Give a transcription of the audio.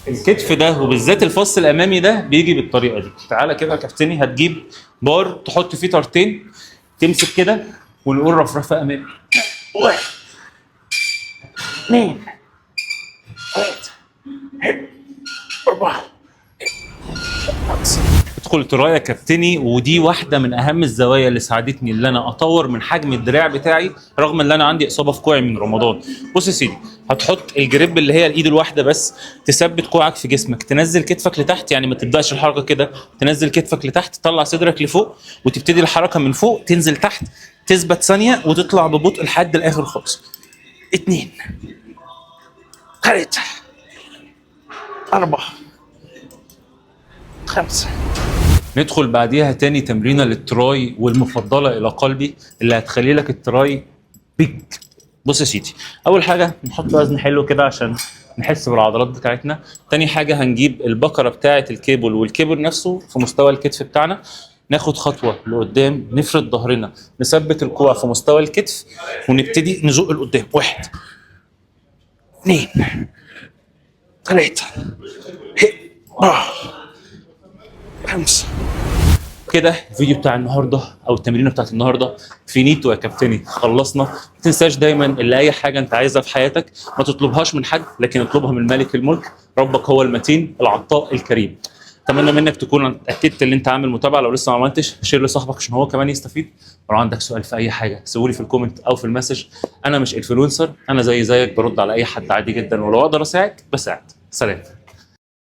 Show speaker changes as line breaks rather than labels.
الكتف ده وبالذات الفص الامامي ده بيجي بالطريقه دي. تعالى كده يا كابتني، هتجيب بار تحط فيه طارتين، تمسك كده ونقول رفرفه امامي. واحد، اثنين، ثلاثه، اربعه، خمسه. ادخل ترايا كابتني، ودي واحده من اهم الزوايا اللي ساعدتني ان انا اطور من حجم الدراع بتاعي رغم ان انا عندي اصابه في كوعي من رمضان. بص يا سيدي، هتحط الجريب اللي هي الايد الواحده بس، تثبت كوعك في جسمك، تنزل كتفك لتحت، يعني ما تبداش الحركه كده، تنزل كتفك لتحت، تطلع صدرك لفوق، وتبتدي الحركه من فوق تنزل تحت، تثبت ثانيه وتطلع ببطء لحد الاخر خالص. اتنين، ثلاثه، اربعه، خمسه. ندخل بعديها تاني تمرينه للتراي والمفضله الى قلبي اللي هتخلي لك التراي بيج. بص يا سيدي، اول حاجه نحط وزن حلو كده عشان نحس بالعضلات بتاعتنا. تاني حاجه هنجيب البكره بتاعه الكيبل والكيبل نفسه في مستوى الكتف بتاعنا، ناخد خطوه لقدام، نفرد ظهرنا، نثبت الكوع في مستوى الكتف، ونبتدي نزق لقدام. واحد، اثنين، ثلاثه، اربعه، خمسه. كده الفيديو بتاع النهارده او التمرينه بتاعت النهارده فينيتو يا كابتني، خلصنا. ما تنساش دايما ان اي حاجه انت عايزها في حياتك ما تطلبهاش من حد، لكن اطلبها من مالك الملك، ربك هو المتين العطاء الكريم. اتمنى منك تكون اتاكدت ان انت عامل متابعه. لو لسه ما عملتش شير لصاحبك عشان هو كمان يستفيد. ولو عندك سؤال في اي حاجه سيبولي في الكومنت او في المسج. انا مش انفلونسر، انا زيك برد على اي حد عادي جدا، ولو اقدر اساعد بساعد. سلام.